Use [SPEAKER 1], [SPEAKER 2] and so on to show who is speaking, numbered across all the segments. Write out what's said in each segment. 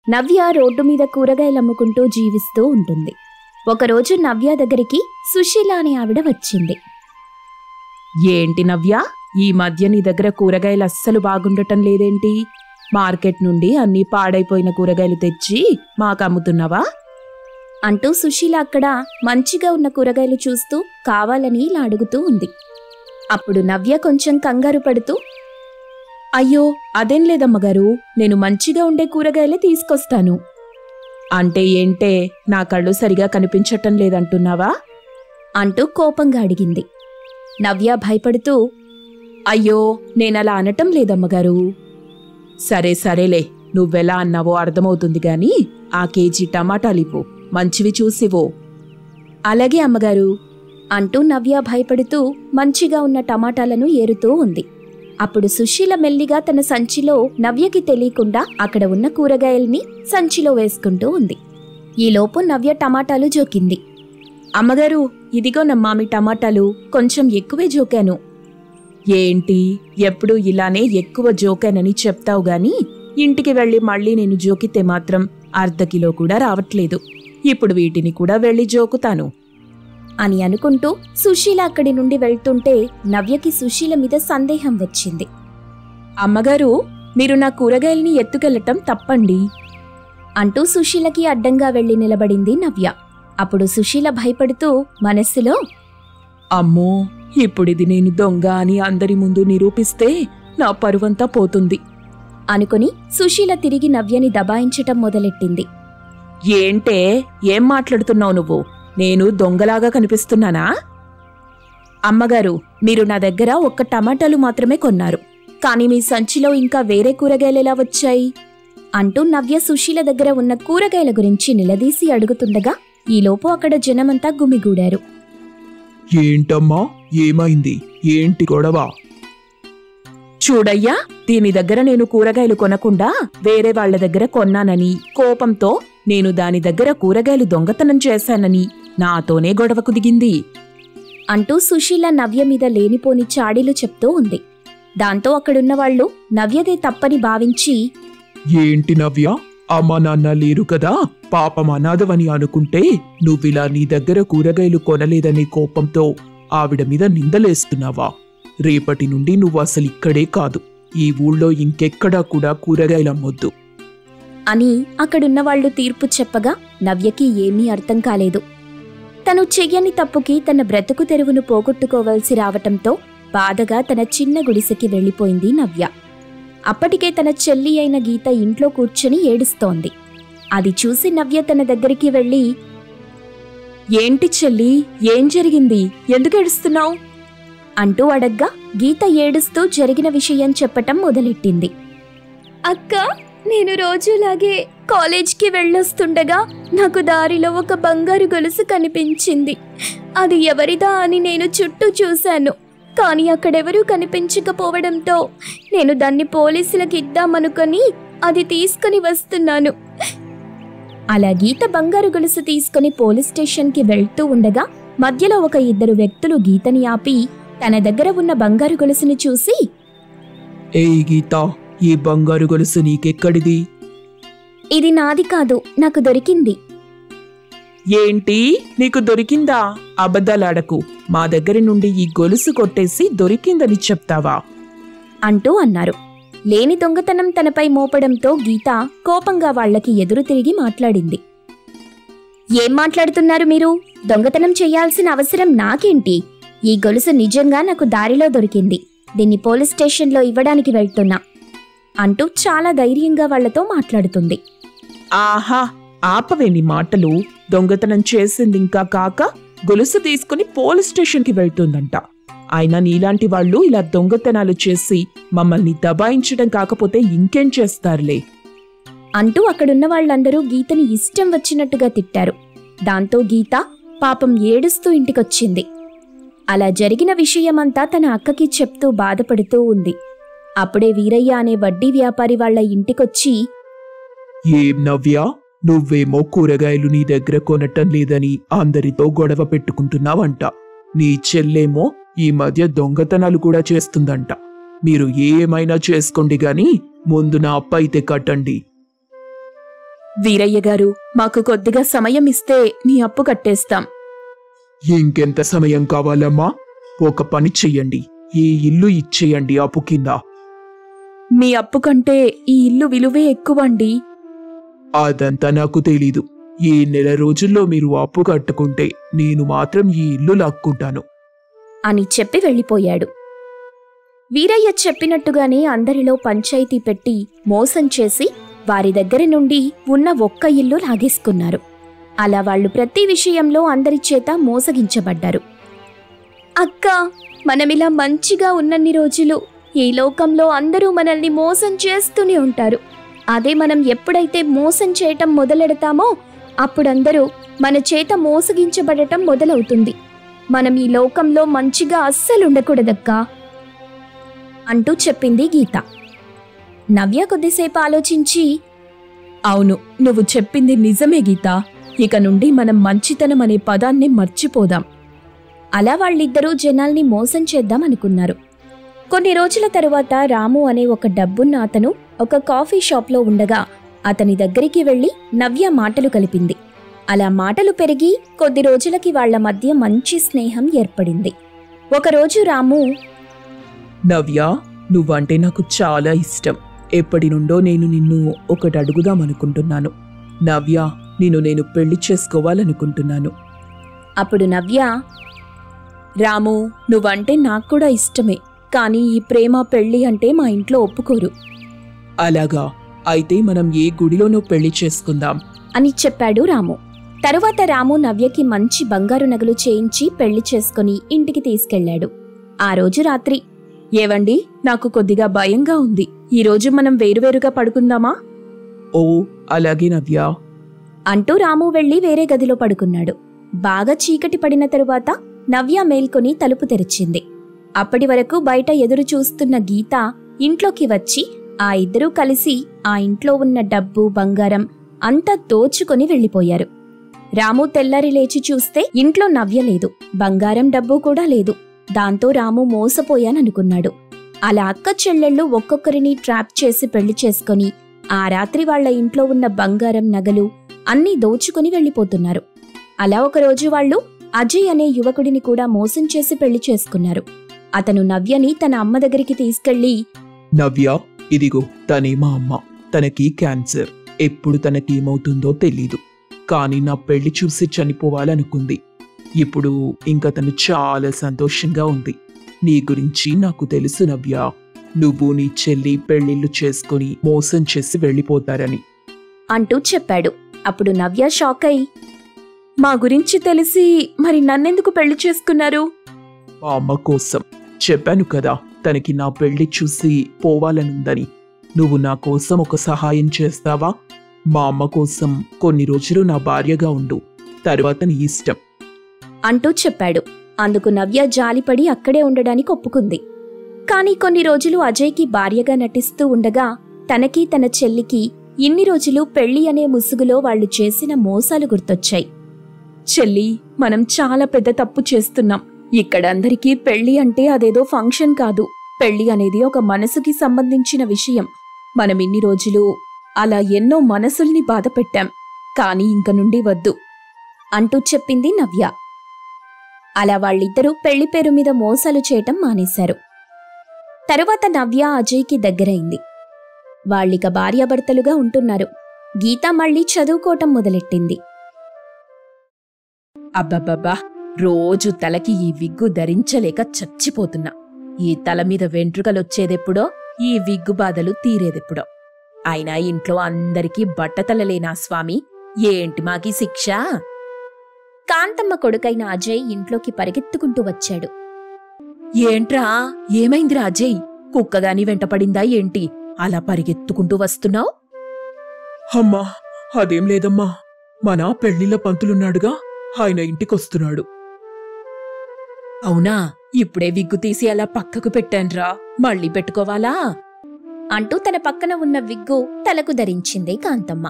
[SPEAKER 1] నవ్య road మీద కూరగాయలు అమ్ముకుంటూ జీవిస్తూ ఉంటుంది. ఒకరోజు నవ్య దగ్గరికి సుశీల అనే ఆవిడ వచ్చింది.
[SPEAKER 2] ఏంటి నవ్య, ఈ మధ్య నీ దగ్గర కూరగాయలు అస్సలు బాగుండటం లేదేంటి? మార్కెట్ నుండి అన్నీ పాడైపోయిన కూరగాయలు తెచ్చి మాకు అమ్ముతున్నావా?
[SPEAKER 1] అంటూ సుశీల అక్కడ మంచిగా ఉన్న కూరగాయలు చూస్తూ కావాలని ఇలా అడుగుతూ ఉంది. అప్పుడు నవ్య కొంచెం కంగారు పడుతూ,
[SPEAKER 2] అయ్యో అదేం లేదమ్మగారు, నేను మంచిగా ఉండే కూరగాయలే తీసుకొస్తాను. అంటే ఏంటే, నా కళ్ళు సరిగా కనిపించటం లేదంటున్నావా?
[SPEAKER 1] అంటూ కోపంగా అడిగింది. నవ్య భయపడుతూ,
[SPEAKER 2] అయ్యో నేనలా అనటం లేదమ్మగారు. సరే సరేలే, నువ్వెలా అన్నావో అర్థమవుతుంది గాని ఆ కేజీ టమాటాలివ్వు, మంచివి చూసివో.
[SPEAKER 1] అలాగే అమ్మగారు అంటూ నవ్య భయపడుతూ మంచిగా ఉన్న టమాటాలను ఏరుతూ ఉంది. అప్పుడు సుశీల మెల్లిగా తన సంచిలో నవ్యకి తెలియకుండా అక్కడ ఉన్న కూరగాయల్ని సంచిలో వేసుకుంటూ ఉంది. ఈలోపు నవ్య టమాటాలు జోకింది.
[SPEAKER 2] అమ్మగారు, ఇదిగోనమ్మా మీ టమాటాలు, కొంచెం ఎక్కువే జోకాను. ఏంటి, ఎప్పుడు ఇలానే ఎక్కువ జోకానని చెప్తావు గాని ఇంటికి వెళ్ళి మళ్ళీ నేను జోకితే మాత్రం అర్ధ కిలో కూడా రావట్లేదు. ఇప్పుడు వీటిని కూడా వెళ్ళి జోకుతాను
[SPEAKER 1] అని అనుకుంటూ సుశీల అక్కడి నుండి వెళ్తుంటే నవ్యకి సుశీల మీద సందేహం వచ్చింది.
[SPEAKER 2] అమ్మగారు, మీరు నా కూరగాయల్ని ఎత్తుకెళ్లటం తప్పండి
[SPEAKER 1] అంటూ సుశీలకి అడ్డంగా వెళ్లి నిలబడింది నవ్య. అప్పుడు సుశీల భయపడుతూ మనస్సులో,
[SPEAKER 2] అమ్మో, ఇప్పుడిది నేను దొంగ అని అందరి ముందు నిరూపిస్తే నా పరువంతా పోతుంది
[SPEAKER 1] అనుకుని సుశీల తిరిగి నవ్యని దబాయించటం మొదలెట్టింది.
[SPEAKER 2] ఏంటే, ఏం మాట్లాడుతున్నావు నువ్వు? నేను దొంగలాగా కనిపిస్తున్నానా? అమ్మగారు, మీరు నా దగ్గర ఒక్క టమాటాలు మాత్రమే కొన్నారు, కానీ మీ సంచిలో ఇంకా వేరే కూరగాయలెలా వచ్చాయి?
[SPEAKER 1] అంటూ నవ్య సుశీల దగ్గర ఉన్న కూరగాయల గురించి నిలదీసి అడుగుతుండగా ఈలోపు అక్కడ జనమంతా గుమిగూడారు.
[SPEAKER 3] ఏంటమ్మా, ఏమైంది? ఏంటి గొడవ?
[SPEAKER 2] చూడయ్యా, దీని దగ్గర నేను కూరగాయలు కొనకుండా వేరే వాళ్ల దగ్గర కొన్నానని కోపంతో నేను దాని దగ్గర కూరగాయలు దొంగతనం చేశానని నాతోనే గొడవకు దిగింది
[SPEAKER 1] అంటూ సుశీల నవ్య మీద లేనిపోని చాడీలు చెప్తూ ఉంది. దాంతో అక్కడున్నవాళ్లు నవ్యదే తప్పని భావించి,
[SPEAKER 3] ఏంటి నవ్య, అమ్మా నాన్న లేరు కదా, పాపం అనాథవని అనుకుంటే నువ్విలా నీ దగ్గర కూరగాయలు కొనలేదనే కోపంతో ఆవిడ మీద నిందలేస్తున్నావా? రేపటి నుండి నువ్వు అసలు ఇక్కడే కాదు, ఈ ఊళ్ళో ఇంకెక్కడా కూడా కూరగాయలమ్మొద్దు
[SPEAKER 1] అని అక్కడున్నవాళ్లు తీర్పు చెప్పగా నవ్యకి ఏమీ అర్థం కాలేదు. తను చెయ్యని తప్పుకి తన బ్రతుకు తెరువును పోగొట్టుకోవలసి రావటంతో బాధగా తన చిన్న గుడిసెకి వెళ్లిపోయింది నవ్య. అప్పటికే తన చెల్లి అయిన గీత ఇంట్లో కూర్చుని ఏడుస్తోంది. అది చూసి నవ్య తన దగ్గరికి వెళ్లి,
[SPEAKER 2] ఏంటి చెల్లి, ఏం జరిగింది? ఎందుకు ఏడుస్తున్నావు?
[SPEAKER 1] అంటూ అడగ్గా గీత ఏడుస్తూ జరిగిన విషయం చెప్పటం మొదలెట్టింది. అక్క, నేను రోజులాగే కాలేజ్కి వెళ్ళొస్తుండగా నాకు దారిలో ఒక బంగారు గొలుసు కనిపించింది. అది ఎవరిదా అని నేను చుట్టూ చూశాను, కానీ అక్కడెవరూ కనిపించకపోవడంతో నేను దాన్ని పోలీసులకు ఇద్దామనుకొని అది తీసుకుని వస్తున్నాను. అలా గీత బంగారు గొలుసు తీసుకుని పోలీస్ స్టేషన్కి వెళ్తూ ఉండగా మధ్యలో ఒక ఇద్దరు వ్యక్తులు గీతని ఆపి తన దగ్గర ఉన్న బంగారు గొలుసుని చూసి,
[SPEAKER 3] ఏయ్ గీత, ఈ బంగారు గొలుసు నీకెక్కడిది?
[SPEAKER 1] ఇది నాది కాదు, నాకు దొరికింది.
[SPEAKER 2] ఏంటి, నీకు దొరికిందా? అబద్ధాలాడకు, మా దగ్గర నుండి ఈ గొలుసు కొట్టేసి దొరికిందని చెప్తావా?
[SPEAKER 1] అంటూ అన్నారు. లేని దొంగతనం తనపై మోపడంతో గీత కోపంగా వాళ్లకి ఎదురు తిరిగి మాట్లాడింది. ఏం మాట్లాడుతున్నారు మీరు? దొంగతనం చెయ్యాల్సిన అవసరం నాకేంటి? ఈ గొలుసు నిజంగా నాకు దారిలో దొరికింది, దీన్ని పోలీస్ స్టేషన్లో ఇవ్వడానికి వెళ్తున్నా అంటూ చాలా ధైర్యంగా వాళ్లతో మాట్లాడుతుంది.
[SPEAKER 2] ఆహా, ఆపవేని మాటలు. దొంగతనం చేసింది ఇంకా కాక గొలుసు తీసుకుని పోలీస్ స్టేషన్కి వెళ్తుందంట. అయినా నీలాంటి వాళ్ళు ఇలా దొంగతనాలు చేసి మమ్మల్ని దబాయించడం కాకపోతే ఇంకేం చేస్తారులే
[SPEAKER 1] అంటూ అక్కడున్న వాళ్ళందరూ గీతని ఇష్టం వచ్చినట్టుగా తిట్టారు. దాంతో గీత పాపం ఏడుస్తూ ఇంటికొచ్చింది. అలా జరిగిన విషయమంతా తన అక్కకి చెప్తూ బాధపడుతూ ఉంది. అప్పుడే వీరయ్య అనే వడ్డీ వ్యాపారి వాళ్ల ఇంటికొచ్చి,
[SPEAKER 3] ఏం నవ్య, నువ్వేమో కూరగాయలు నీ దగ్గర కొనటం లేదని అందరితో గొడవ పెట్టుకుంటున్నావంట. నీ చెల్లేమో ఈ మధ్య దొంగతనాలు కూడా చేస్తుందంట. మీరు ఏమైనా చేసుకోండి గాని ముందు నా అప్ప అయితే కట్టండి
[SPEAKER 2] వీరయ్య గారు, మాకు కొద్దిగా సమయం ఇస్తే నీ అప్పు కట్టేస్తాం.
[SPEAKER 3] ఇంకెంత సమయం కావాలమ్మా? ఒక పని చెయ్యండి, ఈ ఇల్లు ఇచ్చేయండి అప్పు కింద.
[SPEAKER 2] మీ అప్పు కంటే ఈ ఇల్లు విలువే ఎక్కువండి.
[SPEAKER 3] అదంతా నాకు తెలీదు. ఈ నెల రోజుల్లో మీరు అప్పు కట్టుకుంటే నేను మాత్రం ఈ ఇల్లు లాక్కుంటాను
[SPEAKER 1] అని చెప్పి వెళ్ళిపోయాడు. వీరయ్య చెప్పినట్టుగానే అందరిలో పంచాయితీ పెట్టి మోసం చేసి వారి దగ్గర నుండి ఉన్న ఒక్క ఇల్లు లాగేసుకున్నారు. అలా వాళ్ళు ప్రతి విషయంలో అందరి చేత మోసగించబడ్డారు. అక్క, మనమిలా మంచిగా ఉన్నన్ని రోజులు ఈ లోకంలో అందరూ మనల్ని మోసం చేస్తూనే ఉంటారు. అదే మనం ఎప్పుడైతే మోసం చేయటం మొదలెడతామో అప్పుడందరూ మన చేత మోసగించబడటం మొదలవుతుంది. మనం ఈ లోకంలో మంచిగా అస్సలుండకూడదక్కా అంటూ చెప్పింది గీత. నవ్య కొద్దిసేపు ఆలోచించి,
[SPEAKER 2] అవును, నువ్వు చెప్పింది నిజమే గీత. ఇక నుండి మనం మంచితనం అనే పదాన్ని మర్చిపోదాం.
[SPEAKER 1] అలా వాళ్ళిద్దరూ జనాల్ని మోసం చేద్దాం అనుకున్నారు. కొన్ని రోజుల తరువాత రాము అనే ఒక డబ్బున్న అతను ఒక కాఫీ షాప్లో ఉండగా అతని దగ్గరికి వెళ్లి నవ్య మాటలు కలిపింది. అలా మాటలు పెరిగి కొద్ది రోజులకి వాళ్ల మధ్య మంచి స్నేహం ఏర్పడింది. ఒకరోజు రాము,
[SPEAKER 2] నవ్య, నువ్వంటే నాకు చాలా ఇష్టం. ఎప్పటి నుండో నేను నిన్ను ఒకటి అడుగుదామనుకుంటున్నాను. నవ్య, నేను పెళ్లి చేసుకోవాలనుకుంటున్నాను.
[SPEAKER 1] అప్పుడు నవ్య,
[SPEAKER 2] రాము, నువ్వంటే నాకు కూడా ఇష్టమే, కానీ ఈ ప్రేమ పెళ్లి అంటే మా ఇంట్లో ఒప్పుకోరు. అలాగా, అయితే మనం ఏ గుడిలోనో పెళ్లి చేసుకుందాం
[SPEAKER 1] అని చెప్పాడు రాము. తరువాత రాము నవ్యకి మంచి బంగారు నగలు చేయించి పెళ్లి చేసుకుని ఇంటికి తీసుకెళ్లాడు. ఆ రోజు రాత్రి,
[SPEAKER 2] ఏవండి, నాకు కొద్దిగా భయంగా ఉంది. ఈరోజు మనం వేరువేరుగా పడుకుందామా?
[SPEAKER 3] ఓ, అలాగే నవ్య
[SPEAKER 1] అంటూ రాము వెళ్లి వేరే గదిలో పడుకున్నాడు. బాగా చీకటి పడిన తరువాత నవ్య మేల్కొని తలుపు తెరిచింది. అప్పటి వరకు బయట ఎదురు చూస్తున్న గీత ఇంట్లోకి వచ్చి ఆ ఇద్దరూ కలిసి ఆ ఇంట్లో ఉన్న డబ్బు, బంగారం అంతా దోచుకొని వెళ్లిపోయారు. రాము తెల్లారి లేచి చూస్తే ఇంట్లో నవ్య లేదు, బంగారం, డబ్బు కూడా లేదు. దాంతో రాము మోసపోయాననుకున్నాడు. అలా అక్క చెల్లెళ్ళు ఒక్కొక్కరిని ట్రాప్ చేసి పెళ్లి చేసుకుని ఆ రాత్రి వాళ్ల ఇంట్లో ఉన్న బంగారం, నగలు అన్నీ దోచుకుని వెళ్లిపోతున్నారు. అలా ఒకరోజు వాళ్ళు అజయ్ అనే యువకుడిని కూడా మోసం చేసి పెళ్లి చేసుకున్నారు. అతను నవ్యని తన అమ్మ దగ్గరికి తీసుకెళ్లి,
[SPEAKER 3] నవ్య, ఇదిగో తనే మా అమ్మ. తనకి క్యాన్సర్. ఎప్పుడు తనకేమవుతుందో తెలీదు, కానీ నా పెళ్లి చూసి చనిపోవాలనుకుంది. ఇప్పుడు ఇంకా తను చాలా సంతోషంగా ఉంది. నీ గురించి నాకు తెలుసు నవ్య. నువ్వు నీ చెల్లి పెళ్లిళ్ళు చేసుకుని మోసం చేసి వెళ్ళిపోతారని
[SPEAKER 1] అంటూ చెప్పాడు. అప్పుడు నవ్య షాక్ అయి,
[SPEAKER 2] మా గురించి తెలిసి మరి నన్నెందుకు పెళ్లి చేసుకున్నారు?
[SPEAKER 3] మా అమ్మ కోసం. చెప్పాను కదా, తనకి నా పెళ్లి చూసి పోవాలనుందని. నువ్వు నా కోసం ఒక సహాయం చేస్తావా? మా అమ్మ కోసం కొన్ని రోజులు నా భార్యగా ఉండు, తర్వాత నీ ఇష్టం
[SPEAKER 1] అంటూ చెప్పాడు. అందుకు నవ్య జాలిపడి అక్కడే ఉండడానికి ఒప్పుకుంది. కాని కొన్ని రోజులు అజయ్కి భార్యగా నటిస్తూ ఉండగా తనకి తన చెల్లికి ఇన్ని రోజులు పెళ్లి అనే ముసుగులో వాళ్లు చేసిన మోసాలు గుర్తొచ్చాయి.
[SPEAKER 2] చెల్లి, మనం చాలా పెద్ద తప్పు చేస్తున్నాం. ఇక్కడందరికీ పెళ్లి అంటే అదేదో ఫంక్షన్ కాదు. పెళ్లి అనేది ఒక మనసుకి సంబంధించిన విషయం. మనం ఇన్ని రోజులు అలా ఎన్నో మనసుల్ని బాధపెట్టాం. కాని ఇంక నుండి వద్దు
[SPEAKER 1] అంటూ చెప్పింది నవ్య. అలా వాళ్ళిద్దరూ పెళ్లి పేరు మీద మోసాలు చేయటం మానేశారు. తరువాత నవ్య అజయ్కి దగ్గరైంది. వాళ్ళిక భార్యాభర్తలుగా ఉంటున్నారు. గీత మళ్లీ చదువుకోవటం మొదలెట్టింది.
[SPEAKER 2] అబ్బబ్బబ్బా, రోజు తలకి ఈ విగ్గు ధరించలేక చచ్చిపోతున్నా. ఈ తల మీద వెంట్రుకలొచ్చేదెప్పుడో, ఈ విగ్గు బాధలు తీరేదెప్పుడో. అయినా ఇంట్లో అందరికీ బట్టతలలేనా స్వామి? ఏంటి మాకీ శిక్ష?
[SPEAKER 1] కాంతమ్మ కొడుకైన అజయ్ ఇంట్లోకి పరిగెత్తుకుంటూ వచ్చాడు.
[SPEAKER 2] ఏంట్రా, ఏమైందిరా అజయ్? కుక్కగాని వెంటపడిందా ఏంటి? అలా పరిగెత్తుకుంటూ వస్తున్నావు?
[SPEAKER 3] అమ్మా, అదేం లేదమ్మా. మన పెళ్లిళ్ళ పంతులున్నాడుగా, ఆయన ఇంటికొస్తున్నాడు.
[SPEAKER 2] అవునా? ఇప్పుడే విగ్గు తీసి అలా పక్కకు పెట్టాన్రా, మళ్ళీ పెట్టుకోవాలా?
[SPEAKER 1] అంటూ తన పక్కన ఉన్న విగ్గు తలకు ధరించింది కాంతమ్మ.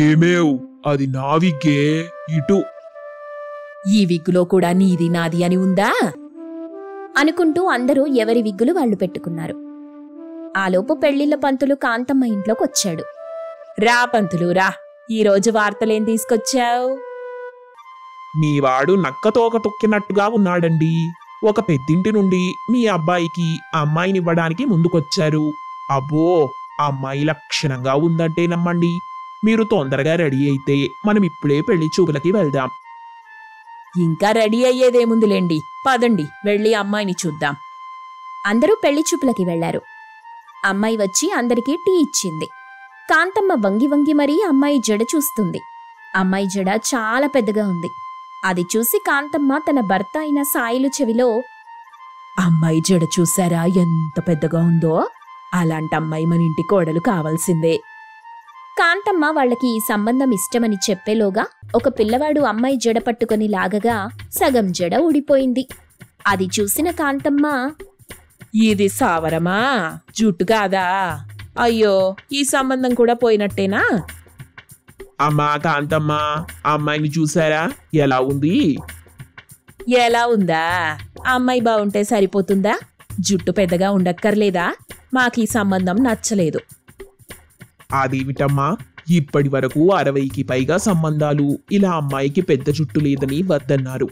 [SPEAKER 3] ఏమేవ్, అది నా విగ్గే, ఇటు.
[SPEAKER 2] ఈ విగ్గులో కూడా నీది నాది అని ఉందా?
[SPEAKER 1] అనుకుంటూ అందరూ ఎవరి విగ్గులు వాళ్లు పెట్టుకున్నారు. ఆలోపు పెళ్లిళ్ల పంతులు కాంతమ్మ ఇంట్లోకొచ్చాడు.
[SPEAKER 2] రా పంతులు రా, ఈరోజు వార్తలేం తీసుకొచ్చావు?
[SPEAKER 3] మీ వాడు నక్క తోక తొక్కినట్టుగా ఉన్నాడండి. ఒక పెద్దింటి నుండి మీ అబ్బాయికి అమ్మాయినివ్వడానికి ముందుకొచ్చారు. అబ్బో, అమ్మాయి లక్షణంగా ఉందంటే నమ్మండి. మీరు తొందరగా రెడీ అయితే మనం ఇప్పుడే పెళ్లి చూపులకి వెళ్దాం.
[SPEAKER 2] ఇంకా రెడీ అయ్యేదేముందిలేండి, పదండి వెళ్ళి అమ్మాయిని చూద్దాం.
[SPEAKER 1] అందరూ పెళ్లి చూపులకి వెళ్లారు. అమ్మాయి వచ్చి అందరికీ టీ ఇచ్చింది. కాంతమ్మ వంగి వంగి మరీ అమ్మాయి జడ చూస్తుంది. అమ్మాయి జడ చాలా పెద్దగా ఉంది. అది చూసి కాంతమ్మ తన భర్త అయిన సాయిలు చెవిలో,
[SPEAKER 2] అమ్మాయి జడ చూసారా ఎంత పెద్దగా ఉందో? అలాంటి అమ్మాయి మన ఇంటి కోడలు కావాల్సిందే.
[SPEAKER 1] కాంతమ్మ వాళ్ళకి ఈ సంబంధం ఇష్టమని చెప్పేలోగా ఒక పిల్లవాడు అమ్మాయి జడ పట్టుకొని లాగగా సగం జడ ఊడిపోయింది. అది చూసిన కాంతమ్మ,
[SPEAKER 2] ఇది సావరమా, జుట్టు కాదా? అయ్యో, ఈ సంబంధం కూడా పోయినట్టేనా?
[SPEAKER 3] అమ్మా కాంతమ్మ, అమ్మాయిని చూసారా ఎలా ఉంది?
[SPEAKER 2] ఎలా ఉందా? అమ్మాయి బాగుంటే సరిపోతుందా? జుట్టు పెద్దగా ఉండక్కర్లేదా? మాకీ సంబంధం నచ్చలేదు.
[SPEAKER 3] అదేమిటమ్మా, ఇప్పటి వరకు 60కి పైగా సంబంధాలు ఇలా అమ్మాయికి పెద్ద జుట్టు లేదని వద్దన్నారు.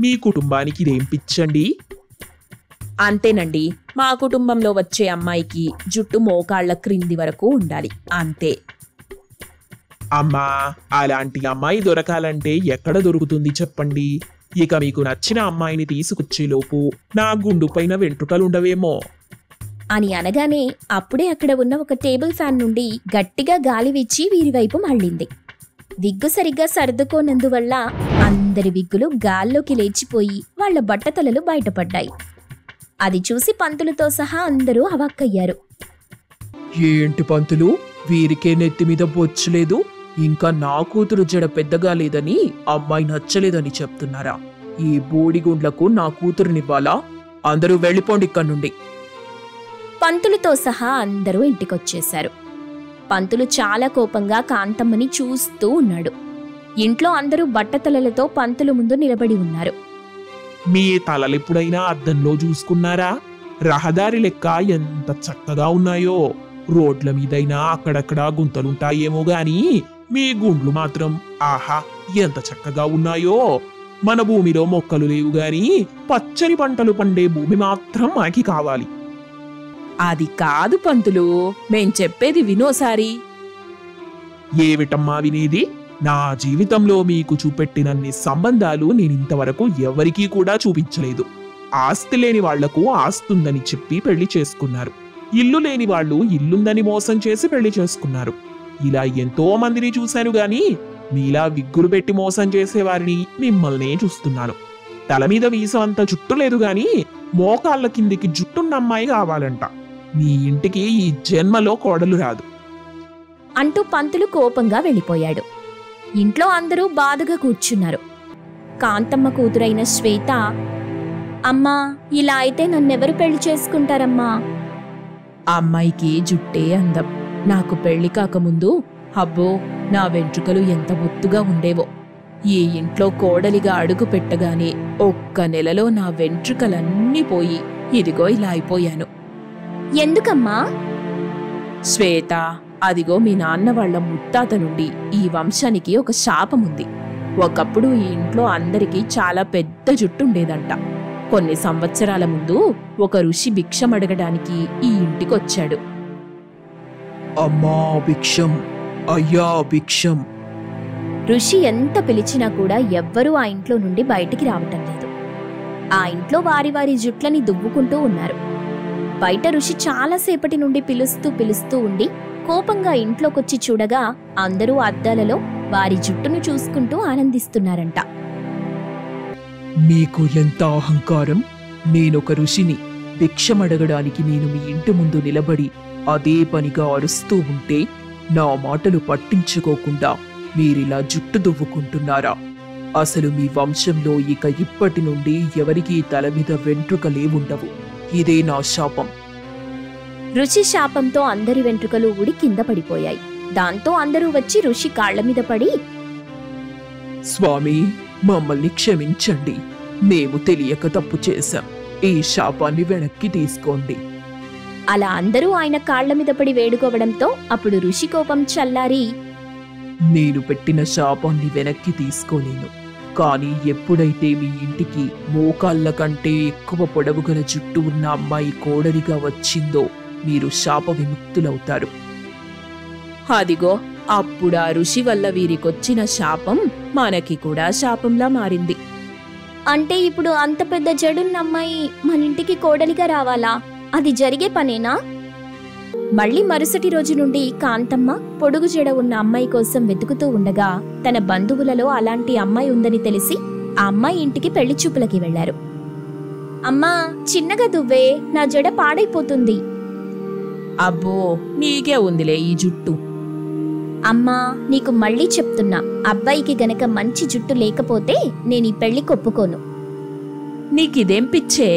[SPEAKER 3] మీ కుటుంబానికి ఇదేం పిచ్చండి?
[SPEAKER 2] అంతేనండి, మా కుటుంబంలో వచ్చే అమ్మాయికి జుట్టు మోకాళ్ల క్రింది వరకు ఉండాలి, అంతే.
[SPEAKER 3] అమ్మా, అలాంటి అమ్మాయి దొరకాలంటే ఎక్కడ దొరుకుతుంది చెప్పండి? ఇక మీకు నచ్చిన అమ్మాయిని తీసుకొచ్చేలోపు నా గుండు పైన వెంట్రుకలుండవేమో
[SPEAKER 1] అని అనగానే అప్పుడే అక్కడ ఉన్న ఒక టేబుల్ ఫ్యాన్ నుండి గట్టిగా గాలి వీచి వీరివైపు మళ్ళింది. విగ్గు సరిగ్గా సర్దుకోనందువల్ల అందరి విగ్గులు గాల్లోకి లేచిపోయి వాళ్ల బట్టతలలు బయటపడ్డాయి. అది చూసి పంతులతో సహా అందరూ అవాక్కయ్యారు.
[SPEAKER 3] ఏంటి పంతులు, వీరికే నెత్తి మీద బొచ్చలేదు, ఇంకా నా కూతురు జడ పెద్దగా లేదని అమ్మాయి నచ్చలేదని చెప్తున్నారా? ఈ బూడిగుండ్లకు నా కూతురునివ్వాలా? అందరూ వెళ్ళిపోండి ఇక్కడి నుండి.
[SPEAKER 1] పంతులతో సహా అందరూ ఇంటికొచ్చేశారు. పంతులు చాలా కోపంగా కాంతమ్మని చూస్తూ ఉన్నాడు. ఇంట్లో అందరూ బట్టతలలతో పంతులు ముందు నిలబడి ఉన్నారు.
[SPEAKER 3] మీ తలలెప్పుడైనా అద్దంలో చూసుకున్నారా? రహదారి లెక్క ఎంత చక్కగా ఉన్నాయో. రోడ్ల మీదైనా అక్కడక్కడా గుంతలుంటాయేమో గాని మీ గుండ్లు మాత్రం ఆహా ఎంత చక్కగా ఉన్నాయో. మన భూమిలో మొక్కలు లేవు గాని పచ్చని పంటలు పండే భూమి మాత్రం మనకి కావాలి.
[SPEAKER 2] అది కాదు పంతులు, మేం చెప్పేది వినోసారి.
[SPEAKER 3] ఏమిటమ్మా వినేది? నా జీవితంలో మీకు చూపెట్టినన్ని సంబంధాలు నేనింతవరకు ఎవరికీ కూడా చూపించలేదు. ఆస్తి లేని వాళ్లకు ఆస్తుందని చెప్పి పెళ్లి చేసుకున్నారు. ఇల్లు లేని వాళ్ళు ఇల్లుందని మోసం చేసి పెళ్లి చేసుకున్నారు. ఇలా ఎంతో మందిని చూశాను గాని మీలా విగ్గులు పెట్టి మోసం చేసేవారిని మిమ్మల్నే చూస్తున్నాను. తల మీద వీసం అంత జుట్టు లేదు గాని మోకాళ్ళ కిందికి జుట్టున్న అమ్మాయి కావాలంట. మీ ఇంటికి ఈ జన్మలో కోడలు రాదు
[SPEAKER 1] అంటూ పంతులు కోపంగా వెళ్ళిపోయాడు. ఇంట్లో అందరూ బాధగా కూర్చున్నారు. కాంతమ్మ కూతురైన శ్వేత, అమ్మా, ఇలా అయితే నన్నెవరు పెళ్లి చేసుకుంటారమ్మా?
[SPEAKER 2] అమ్మాయికి జుట్టే అందం. నాకు పెళ్లి కాకముందు అబ్బో నా వెంట్రుకలు ఎంత బొత్తుగా ఉండేవో. ఈ ఇంట్లో కోడలిగా అడుగు పెట్టగానే ఒక్క నెలలో నా వెంట్రుకలన్నీ పోయి ఇదిగో ఇలా అయిపోయాను.
[SPEAKER 1] ఎందుకమ్మా?
[SPEAKER 2] శ్వేత, అదిగో మీ నాన్న వాళ్ల ముత్తాత నుండి ఈ వంశానికి ఒక శాపముంది. ఒకప్పుడు ఈ ఇంట్లో అందరికీ చాలా పెద్ద జుట్టుండేదంట. కొన్ని సంవత్సరాల ముందు ఒక ఋషి భిక్షమడగడానికి ఈ ఇంటికొచ్చాడు.
[SPEAKER 3] అమ్మా భిక్షం, అయ్యా భిక్షం.
[SPEAKER 1] ఋషి ఎంత పిలిచినా కూడా ఎవ్వరూ ఆ ఇంట్లో నుండి బయటికి రావటం లేదు. ఆ ఇంట్లో వారి వారి జుట్లని దువ్వుకుంటూ ఉన్నారు. బయట ఋషి చాలాసేపటి నుండి పిలుస్తూ ఉండి కోపంగా ఇంట్లోకొచ్చి చూడగా అందరూ అద్దాలలో వారి జుట్టును చూసుకుంటూ ఆనందిస్తున్నారంట.
[SPEAKER 3] మీకు ఎంత అహంకారం! నేనొక ఋషిని. భిక్షమడగడానికి నేను మీ ఇంటి ముందు నిలబడి అదే పనిగా అరుస్తూ ఉంటే నా మాటలు పట్టించుకోకుండా మీరిలా జుట్టు దువ్వుకుంటున్నారా? అసలు మీ వంశంలో ఇక ఇప్పటి నుండి ఎవరికీ తల మీద వెంట్రుకలేవుండవు. ఇదే నా శాపం.
[SPEAKER 1] ఋషి శాపంతో అందరి వెంట్రుకలు ఊడి కింద పడిపోయాయి. దాంతో అందరూ వచ్చి ఋషి కాళ్ల మీద పడి,
[SPEAKER 3] స్వామి, మమ్మల్ని క్షమించండి. మేము తెలియక తప్పు చేశాం. ఈ శాపాన్ని వెనక్కి తీసుకోండి.
[SPEAKER 1] అలా అందరూ ఆయన కాళ్ల మీద పడి వేడుకోవడంతో అప్పుడు ఋషి కోపం చల్లారి,
[SPEAKER 3] నేను పెట్టిన శాపాన్ని వెనక్కి తీసుకోలేను. కానీ ఎప్పుడైతే మీ ఇంటికి మోకాళ్ళ కంటే ఎక్కువ పొడవుగల జుట్టు ఉన్న అమ్మాయి కోడలిగా వచ్చిందో మీరు శాప విముక్తులవుతారు.
[SPEAKER 2] అదిగో అప్పుడు ఆ ఋషి వల్ల వీరికొచ్చిన శాపం మనకి కూడా శాపంలా మారింది.
[SPEAKER 1] అంటే ఇప్పుడు అంత పెద్ద జడున్న అమ్మాయి మన ఇంటికి కోడలిగా రావాలా? అది జరిగే పనేనా? మళ్ళీ మరుసటి రోజు నుండి కాంతమ్మ పొడుగు జడ ఉన్న అమ్మాయి కోసం వెతుకుతూ ఉండగా తన బంధువులలో అలాంటి అమ్మాయి ఉందని తెలిసి ఆ అమ్మాయి ఇంటికి పెళ్లి చూపులకి వెళ్లారు. అమ్మా, చిన్నగా దువ్వే, నా జడ పాడైపోతుంది.
[SPEAKER 2] అబ్బో, నీకే ఉందిలే ఈ జుట్టు.
[SPEAKER 1] అమ్మా, నీకు మళ్ళీ చెప్తున్నా, అబ్బాయికి గనక మంచి జుట్టు లేకపోతే నేను ఈ పెళ్లికి ఒప్పుకోను.
[SPEAKER 2] నీకిదేం పిచ్చే?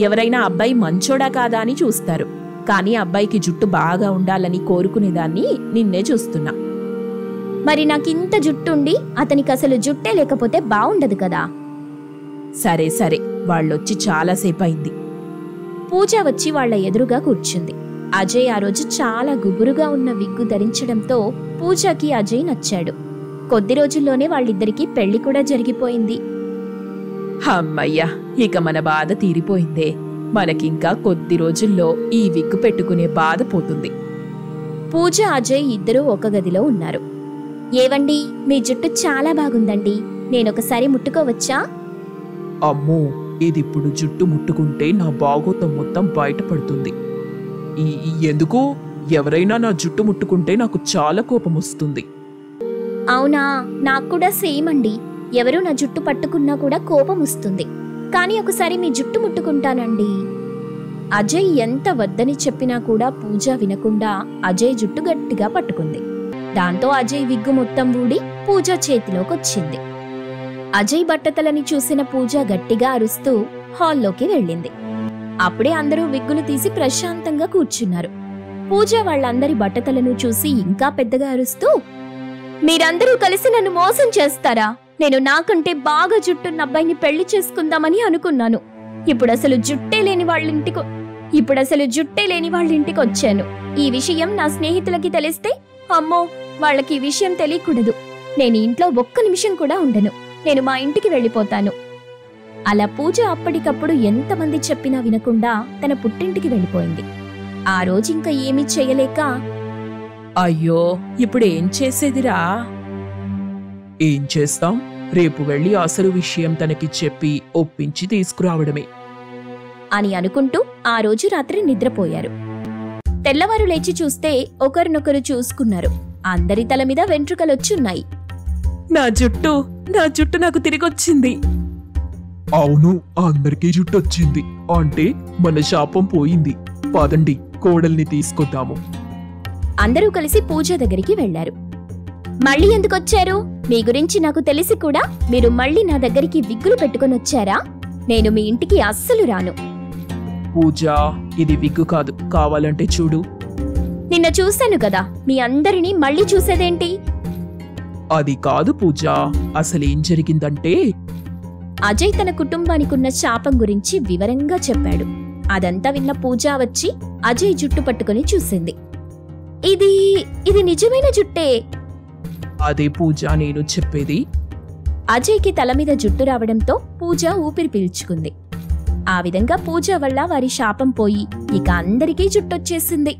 [SPEAKER 2] ఎవరైనా అబ్బాయి మంచోడా కాదా అని చూస్తారు, కానీ అబ్బాయికి జుట్టు బాగా ఉండాలని కోరుకునేదాన్ని నిన్నే చూస్తున్నా.
[SPEAKER 1] మరి నాకింత జుట్టుండి అతనికి అసలు జుట్టే లేకపోతే బావుండదు కదా.
[SPEAKER 2] సరే సరే, వాళ్ళొచ్చి చాలాసేపయింది.
[SPEAKER 1] పూజ వచ్చి వాళ్ల ఎదురుగా కూర్చుంది. అజయ్ ఆ రోజు చాలా గుబురుగా ఉన్న విగ్గు ధరించడంతో పూజకి అజయ్ నచ్చాడు. కొద్ది రోజుల్లోనే వాళ్ళిద్దరికీ పెళ్లి కూడా జరిగిపోయింది.
[SPEAKER 2] అమ్మయ్యా, ఇక మన బాధ తీరిపోయిందే. మనకింకా కొద్ది రోజుల్లో ఈ విగ్గు పెట్టుకునే బాధ పోతుంది.
[SPEAKER 1] పూజ, అజయ్ ఇద్దరూ ఒక గదిలో ఉన్నారు. ఏవండి, మీ జుట్టు చాలా బాగుందండి, నేనొకసారి ముట్టుకోవచ్చా?
[SPEAKER 3] అమ్మో, ఇదిప్పుడు జుట్టు ముట్టుకుంటే నా బాగోతం మొత్తం బయటపడుతుంది. ఎందుకు? ఎవరైనా నా జుట్టు ముట్టుకుంటే నాకు చాలా కోపం వస్తుంది.
[SPEAKER 1] అవునా, నాకు కూడా సేమ్ అండి. ఎవరు నా జుట్టు పట్టుకున్నా కూడా కోపం వస్తుంది. కానీ ఒకసారి మీ జుట్టు ముట్టుకుంటానండి. అజయ్ ఎంత వద్దని చెప్పినా కూడా పూజ వినకుండా అజయ్ జుట్టు గట్టిగా పట్టుకుంది. దాంతో అజయ్ విగ్గు మొత్తం ఊడి పూజ చేతిలోకొచ్చింది. అజయ్ బట్టతలని చూసిన పూజ గట్టిగా అరుస్తూ హాల్లోకి వెళ్ళింది. అప్పుడే అందరూ విగ్గులు తీసి ప్రశాంతంగా కూర్చున్నారు. పూజ వాళ్ళందరి బట్టతలను చూసి ఇంకా పెద్దగా అరుస్తూ, మీరందరూ కలిసి నన్ను మోసం చేస్తారా? నేను నాకంటే బాగా జుట్టున్న అబ్బాయిని పెళ్లి చేసుకుందామని అనుకున్నాను. ఇప్పుడసలు జుట్టే లేని వాళ్ళింటికి వచ్చాను. ఈ విషయం నా స్నేహితులకి తెలిస్తే, అమ్మో, వాళ్ళకి ఈ విషయం తెలియకూడదు. నేను ఇంట్లో ఒక్క నిమిషం కూడా ఉండను. నేను మా ఇంటికి వెళ్ళిపోతాను. అలా పూజ అప్పటికప్పుడు ఎంతమంది చెప్పినా వినకుండా తన పుట్టింటికి వెళ్ళిపోయింది. ఆ రోజు ఇంకా ఏమీ చేయలేక,
[SPEAKER 2] అయ్యో, ఇప్పుడేం చేసేదిరా?
[SPEAKER 3] ఏం చేస్తాం? రేపు వెళ్ళి అసలు విషయం తనకి చెప్పి ఒప్పించి తీసుకురావడమే
[SPEAKER 1] అని అనుకుంటూ ఆ రోజు రాత్రి నిద్రపోయారు. తెల్లవారు లేచి చూస్తే ఒకరినొకరు చూసుకున్నారు. అందరి తల మీద వెంట్రుకలొచ్చున్నాయి.
[SPEAKER 2] నా జుట్టు నాకు తిరిగొచ్చింది.
[SPEAKER 3] అవును, అందరికీ జుట్టు వచ్చింది. అంటే మన శాపం పోయింది. పదండి, కోడల్ని తీసుకొద్దాము.
[SPEAKER 1] అందరూ కలిసి పూజ దగ్గరికి వెళ్లారు. మళ్ళీ ఎందుకొచ్చారు? మీ గురించి నాకు తెలిసి కూడా మీరు మళ్ళీ నా దగ్గరికి విగ్గులు పెట్టుకొనొచ్చారా? నేను మీ ఇంటికి అస్సలు రాను.
[SPEAKER 3] పూజ, ఇది విగ్గు కాదు, కావాలంటే చూడు.
[SPEAKER 1] నిన్న చూశాను కదా, మీ అందరినీ మళ్ళీ చూసేదేంటి?
[SPEAKER 3] అది కాదు పూజ, అసలేం జరిగిందంటే,
[SPEAKER 1] అజయ్ తన కుటుంబానికున్న శాపం గురించి వివరంగా చెప్పాడు. అదంతా విన్న పూజ వచ్చి అజయ్ జుట్టు పట్టుకుని చూసింది. ఇది నిజమైన జుట్టే.
[SPEAKER 3] అదే పూజ నేను చెప్పేది.
[SPEAKER 1] అజయ్కి తల మీద జుట్టు రావడంతో పూజ ఊపిరి పీల్చుకుంది. ఆ విధంగా పూజ వల్ల వారి శాపం పోయి ఇక అందరికీ జుట్టొచ్చేసింది.